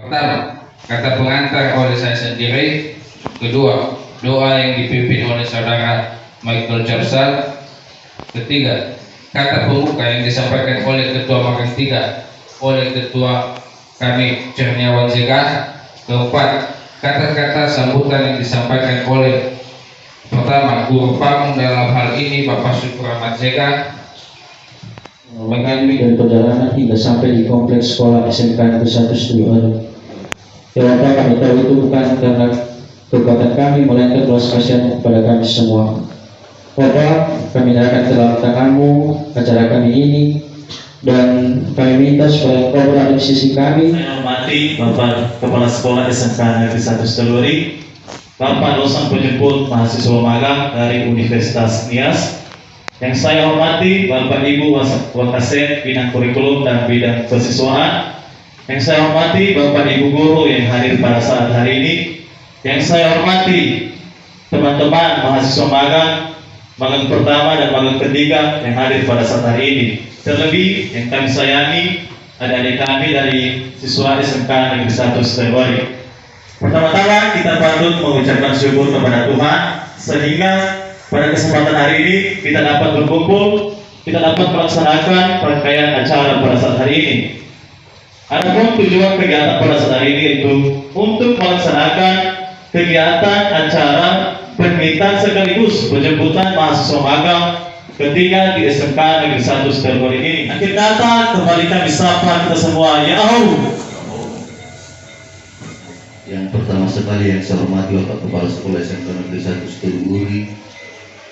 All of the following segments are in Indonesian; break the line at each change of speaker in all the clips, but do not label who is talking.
Pertama, kata pengantar oleh saya sendiri. Kedua, doa yang dipimpin oleh saudara Michael Charsal. Ketiga, kata pembuka yang disampaikan oleh Ketua Magang 3 oleh Ketua kami Cerniawan Zega. Keempat, kata-kata sambutan yang disampaikan oleh pertama Guru Pamung, dalam hal ini Bapak Syukur Ahmad Zega,
mengalami dan perjalanan hingga sampai di kompleks sekolah SMK Negeri 1 Situluri. Jawaban kami tahu itu bukan karena kekuatan kami, melainkan belas kasihan kepada kami semua. Bapak, kami nyerahkan ke dalam tanganmu acara kami ini, dan kami minta supaya Kau berada di sisi kami.
Saya hormati Bapak Kepala Sekolah SMK Negeri 1 Situluri, Bapak dosen penjemput mahasiswa magang dari Universitas Nias. Yang saya hormati Bapak Ibu Wakaset Bidang Kurikulum dan Bidang Persiswaan. Yang saya hormati Bapak Ibu Guru yang hadir pada saat hari ini. Yang saya hormati teman-teman mahasiswa magang pertama dan magang ketiga yang hadir pada saat hari ini. Terlebih yang kami sayangi adik-adik kami dari siswa SMK Negeri 1 Situluri. Pertama-tama kita patut mengucapkan syukur kepada Tuhan sehingga pada kesempatan hari ini kita dapat berkumpul, kita dapat melaksanakan rangkaian acara pada saat hari ini. Adapun tujuan kegiatan pada saat hari ini itu untuk melaksanakan kegiatan acara permintaan sekaligus penjemputan mahasiswa magang ketiga di SMK Negeri 1 Situluri ini. Akhir kata kembali kami sapa kita semua, Yahoo!
Yang pertama sekali yang saya hormati Bapak Kepala Sekolah SMK Negeri 1 Situluri.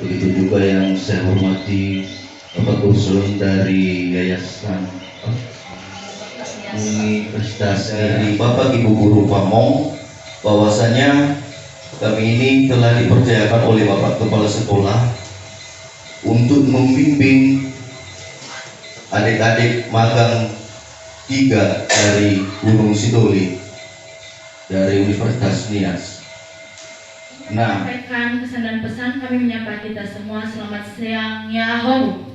Begitu juga yang saya hormati Bapak Kursulun dari Yayasan Universitas dari Bapak Ibu Guru Pamong, bahwasanya kami ini telah dipercayakan oleh Bapak Kepala Sekolah untuk membimbing adik-adik magang 3 dari Gunung Sidoli dari Universitas Nias. Nah,
sampaikan pesan dan pesan, kami menyapa kita semua. Selamat siang, Yahoo.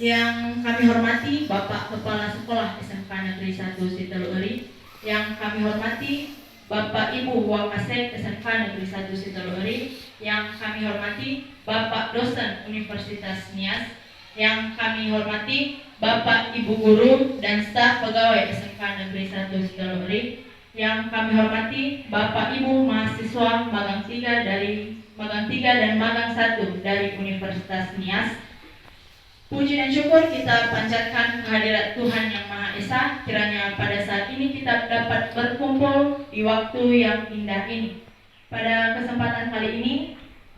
Yang kami hormati Bapak Kepala Sekolah SMK Negeri 1 Situluri. Yang kami hormati Bapak Ibu Wakasek SMK Negeri 1 Situluri. Yang kami hormati Bapak Dosen Universitas Nias. Yang kami hormati Bapak Ibu Guru dan staf pegawai SMK Negeri 1 Situluri. Yang kami hormati Bapak Ibu mahasiswa magang 3 dan magang 1 dari Universitas Nias. Puji dan syukur kita panjatkan kehadirat Tuhan Yang Maha Esa. Kiranya pada saat ini kita dapat berkumpul di waktu yang indah ini. Pada kesempatan kali ini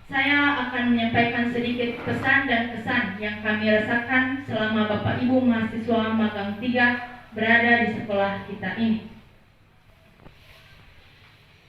saya akan menyampaikan sedikit pesan dan kesan yang kami rasakan selama Bapak Ibu mahasiswa magang 3 berada di sekolah kita ini.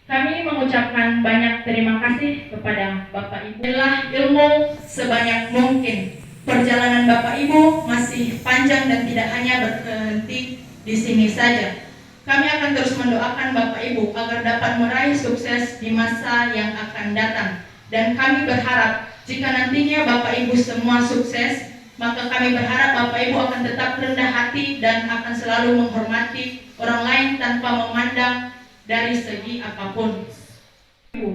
Kami mengucapkan banyak terima kasih kepada Bapak Ibu. Adalah ilmu sebanyak mungkin. Perjalanan Bapak Ibu masih panjang dan tidak hanya berhenti di sini saja. Kami akan terus mendoakan Bapak Ibu agar dapat meraih sukses di masa yang akan datang. Dan kami berharap jika nantinya Bapak Ibu semua sukses, maka kami berharap Bapak Ibu akan tetap rendah hati dan akan selalu menghormati orang lain tanpa memandang dari segi apapun.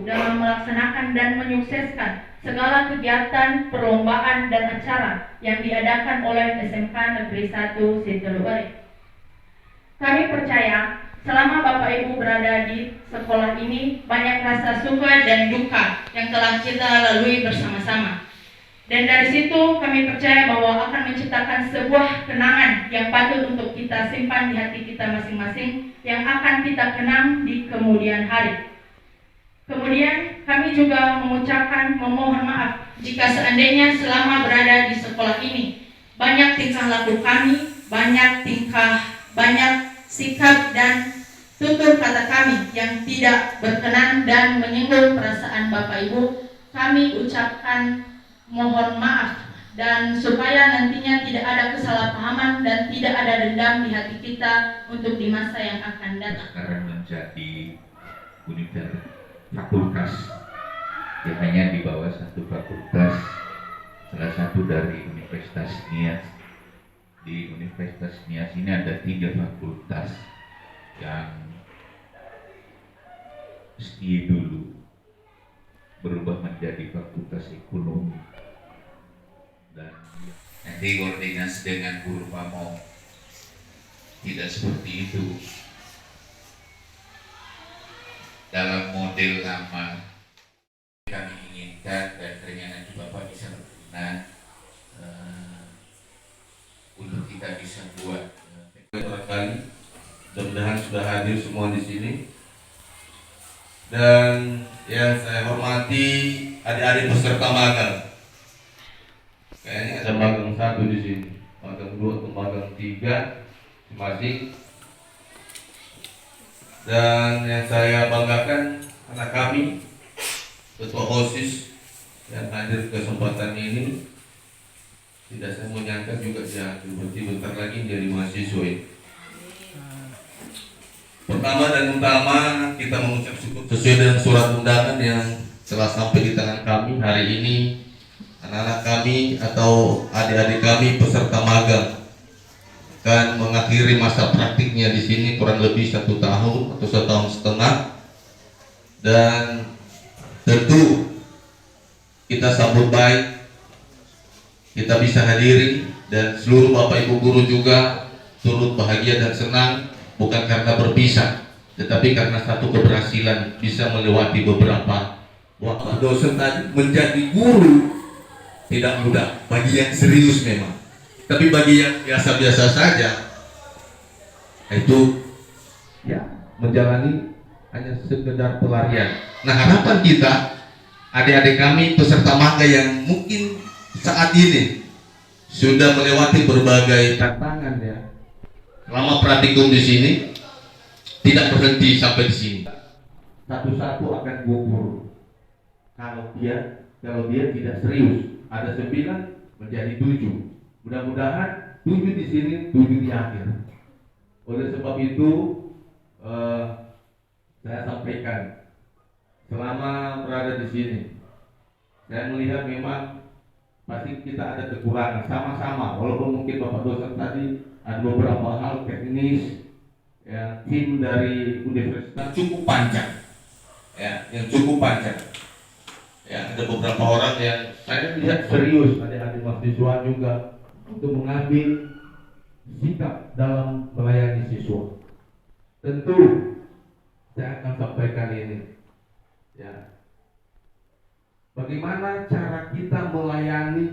Dalam melaksanakan dan menyukseskan segala kegiatan, perlombaan, dan acara yang diadakan oleh SMK Negeri 1 Situluri. Kami percaya selama Bapak Ibu berada di sekolah ini banyak rasa suka dan duka yang telah kita lalui bersama-sama. Dan dari situ kami percaya bahwa akan menciptakan sebuah kenangan yang patut untuk kita simpan di hati kita masing-masing, yang akan kita kenang di kemudian hari. Kemudian kami juga mengucapkan memohon maaf jika seandainya selama berada di sekolah ini banyak tingkah laku kami, banyak sikap dan tutur kata kami yang tidak berkenan dan menyinggung perasaan Bapak Ibu. Kami ucapkan mohon maaf, dan supaya nantinya tidak ada kesalahpahaman dan tidak ada dendam di hati kita untuk di masa yang akan datang.
Sekarang menjadi fakultas yang hanya di bawah satu fakultas, salah satu dari Universitas Nias. Di Universitas Nias ini ada 3 fakultas, yang STI dulu berubah menjadi Fakultas Ekonomi, dan nanti koordinasi dengan guru pamong. Tidak seperti itu dalam model lama. Kami inginkan dan ternyata Bapak bisa berkenan untuk kita bisa buat
barangkali. Mudah-mudahan sudah hadir semua di sini. Dan yang saya hormati adik-adik peserta magang. Kayaknya ada magang 1 di sini, magang 2 atau magang 3 masing. Dan yang saya banggakan anak kami, ketua OSIS yang hadir kesempatan ini. Tidak saya menyangka juga dia bentar lagi jadi mahasiswa. Pertama dan utama kita mengucap syukur sesuai dengan surat undangan yang telah sampai di tangan kami hari ini. Anak-anak kami atau adik-adik kami peserta magang akan mengakhiri masa praktiknya di sini kurang lebih 1 tahun atau 1,5 tahun, dan tentu kita sambut baik, kita bisa hadiri, dan seluruh Bapak Ibu guru juga turut bahagia dan senang, bukan karena berpisah, tetapi karena satu keberhasilan bisa melewati beberapa waktu. Dosen tadi menjadi guru tidak mudah bagi yang serius memang, tapi bagi yang biasa-biasa saja itu ya menjalani hanya sekedar pelarian. Nah, harapan kita adik-adik kami peserta magang yang mungkin saat ini sudah melewati berbagai tantangan ya selama praktikum di sini, tidak berhenti sampai di sini. Satu-satu akan gugur kalau dia tidak serius. Ada 9 menjadi 7. Mudah-mudahan 7 di sini, 7 di akhir. Oleh sebab itu saya sampaikan, selama berada di sini, saya melihat memang pasti kita ada kekurangan sama-sama. Walaupun mungkin Bapak dosen tadi ada beberapa hal teknis, ya, tim dari universitas cukup panjang, ya, yang cukup panjang. Ya, ada beberapa orang yang saya lihat serius, adik-adik mahasiswa juga untuk mengambil sikap dalam melayani siswa. Tentu saya akan sampaikan ini, ya, bagaimana cara kita melayani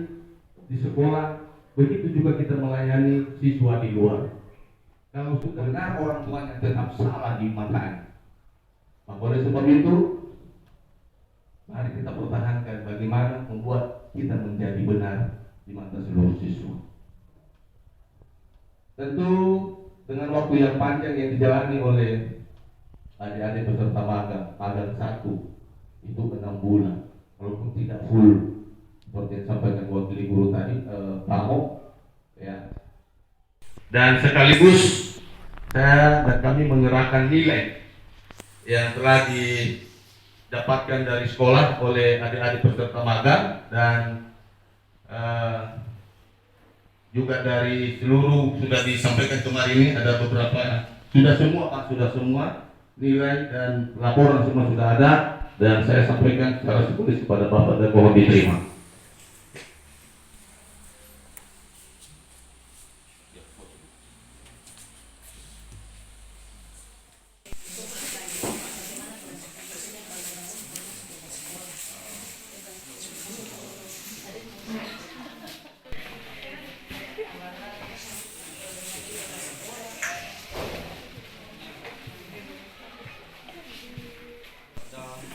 di sekolah, begitu juga kita melayani siswa di luar. Kalau sudah benar orang tuanya tetap salah di matanya. Maka oleh sebab itu, mari kita pertahankan bagaimana membuat kita menjadi benar di mata seluruh siswa. Tentu dengan waktu yang panjang yang dijalani oleh adik-adik peserta magang 1 itu 6 bulan, walaupun tidak full seperti yang disampaikan wakil guru tadi, pamong, ya. Dan sekaligus saya dan kami menyerahkan nilai yang telah didapatkan dari sekolah oleh adik-adik peserta magang, dan juga dari seluruh sudah disampaikan kemarin ini ada beberapa, sudah semua nilai dan laporan semua sudah ada, dan saya sampaikan secara tertulis kepada Bapak dan mohon diterima.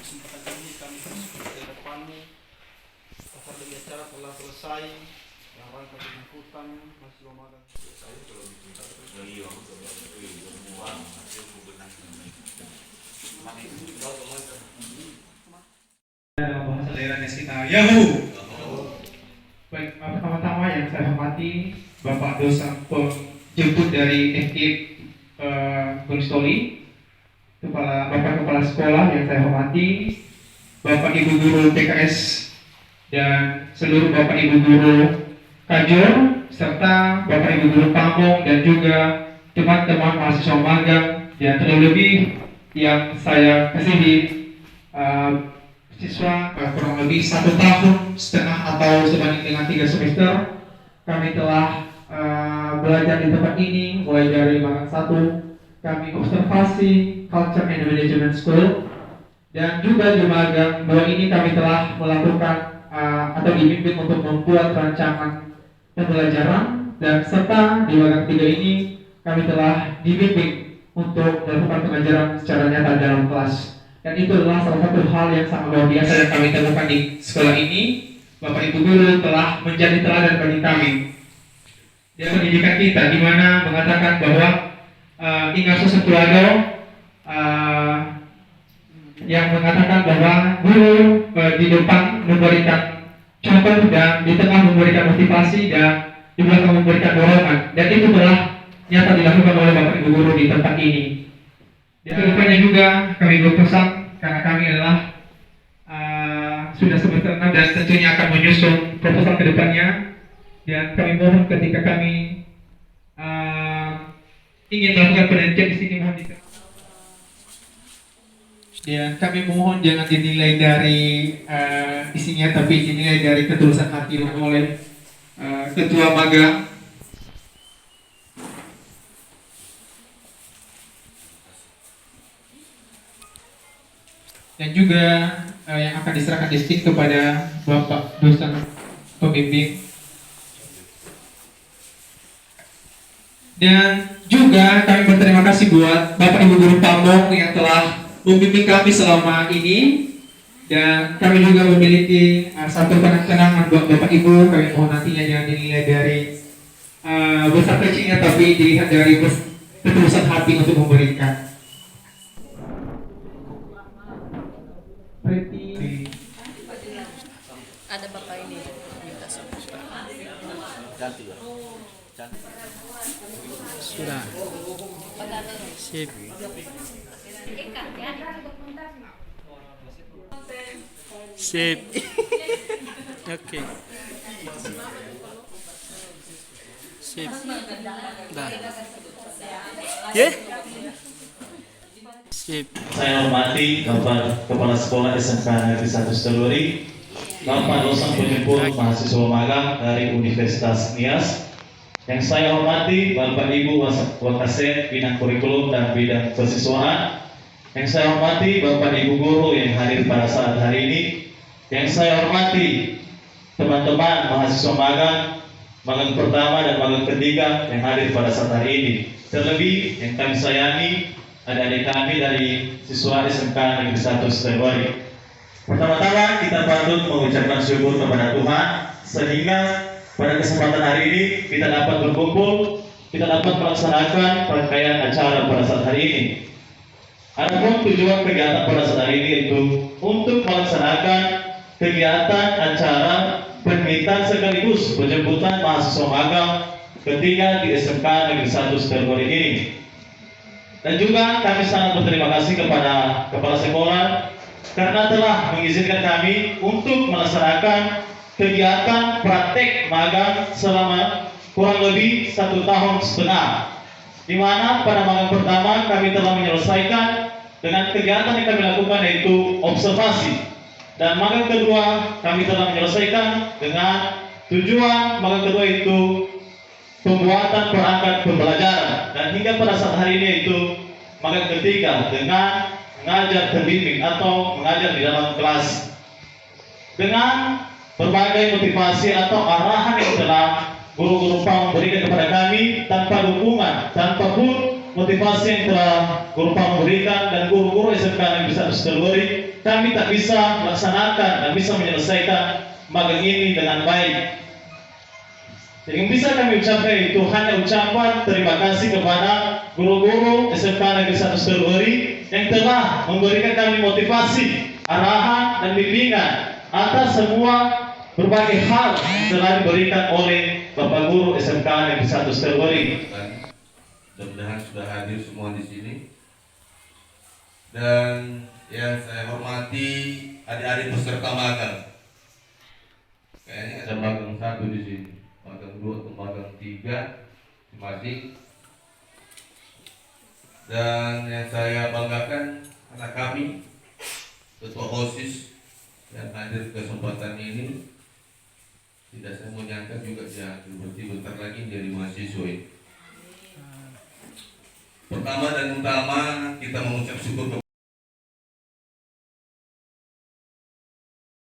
Kesempatan ini kami bersyukur di depanmu agar demi acara telah selesai yang rangka penjemputan mahasiswa magang.
Dalam bahasa daerahnya kita Yahoo. Baik, pertama-tama yang saya hormati Bapak dosen penjemput dari FKIP Gunstoli, Bapak Kepala Sekolah yang saya hormati, Bapak Ibu Guru PKS dan seluruh Bapak Ibu Guru Kajur, serta Bapak Ibu Guru Pamong dan juga teman-teman mahasiswa magang dan terlebih yang saya kasihi siswa kurang lebih 1 tahun setengah atau sebanding dengan 3 semester kami telah belajar di tempat ini mulai dari magang 1 kami observasi Culture and Management School dan juga di magang 2 ini kami telah melakukan atau dibimbing untuk membuat rancangan pembelajaran dan serta di magang 3 ini kami telah dibimbing untuk melakukan pengajaran secara nyata dalam kelas. Dan itu adalah salah satu hal yang sangat luar biasa yang kami temukan di sekolah ini. Bapak Ibu guru telah menjadi teladan bagi kami. Dia pendidikan kita di mana mengatakan bahwa Ignatius Santiago yang mengatakan bahwa guru di depan memberikan contoh dan di tengah memberikan motivasi dan di belakang memberikan dorongan. Dan itu telah nyata dilakukan oleh Bapak Ibu guru di tempat ini. Dan kedepannya juga kami berpesan karena kami adalah sudah semester 6 dan tentunya akan menyusun proposal kedepannya dan kami mohon ketika kami ingin melakukan penelitian di sini mohon dan kami mohon jangan dinilai dari isinya tapi dinilai dari ketulusan hati oleh ketua magang. Dan juga yang akan diserahkan di sini kepada Bapak dosen pembimbing. Dan juga kami berterima kasih buat Bapak Ibu Guru Pamong yang telah membimbing kami selama ini. Dan kami juga memiliki satu kenang-kenangan buat Bapak Ibu. Kami mohon nantinya jangan dinilai dari besar kecilnya tapi dilihat dari ketulusan hati untuk memberikan.
Ada bapak ini minta sudah sip sip oke sip dah ya sip.
Saya hormati Bapak Kepala Sekolah SMK Negeri 1 Teluri, Bapak dosen penjemput mahasiswa magang dari Universitas Nias. Yang saya hormati Bapak Ibu Wakaset bidang kurikulum dan bidang kesiswaan. Yang saya hormati Bapak Ibu guru yang hadir pada saat hari ini. Yang saya hormati teman-teman mahasiswa magang pertama dan magang ketiga yang hadir pada saat hari ini. Terlebih yang kami sayangi adik-adik kami dari siswa SMK Negeri 1 Teluri. Pertama-tama kita patut mengucapkan syukur kepada Tuhan sehingga pada kesempatan hari ini kita dapat berkumpul, kita dapat melaksanakan rangkaian acara pada saat hari ini. Adapun tujuan kegiatan pada saat hari ini yaitu untuk melaksanakan kegiatan acara penelitian sekaligus penjemputan mahasiswa magang ketiga di SMK Negeri 1 Teluri ini. Dan juga kami sangat berterima kasih kepada Kepala Sekolah karena telah mengizinkan kami untuk melaksanakan kegiatan praktek magang selama kurang lebih 1,5 tahun, di mana pada magang pertama kami telah menyelesaikan dengan kegiatan yang kami lakukan yaitu observasi, dan magang kedua kami telah menyelesaikan dengan tujuan magang kedua itu pembuatan perangkat pembelajaran, dan hingga pada saat hari ini yaitu magang ketiga dengan mengajar terbimbing atau mengajar di dalam kelas dengan berbagai motivasi atau arahan yang telah guru-guru PAM memberikan kepada kami. Tanpa dukungan, tanpa pun motivasi yang telah guru PAM memberikan dan guru-guru SMK Negeri 1 Teluri, kami tak bisa melaksanakan dan bisa menyelesaikan magang ini dengan baik. Yang bisa kami ucapkan itu hanya ucapan terima kasih kepada guru-guru SMK Negeri 1 Teluri yang telah memberikan kami motivasi, arahan, dan bimbingan atas semua berbagai hal yang telah diberikan oleh Bapak Guru SMK Negeri 1 Teluri.
Mudah-mudahan sudah hadir semua di sini. Dan yang saya hormati adik-adik peserta magang. Kayaknya ada magang 1 di sini, magang 2 atau magang 3 masing. Dan yang saya banggakan anak kami, Ketua OSIS yang hadir kesempatan ini, tidak saya menyangka juga dia bentar lagi jadi mahasiswa. Pertama dan utama kita mengucap syukur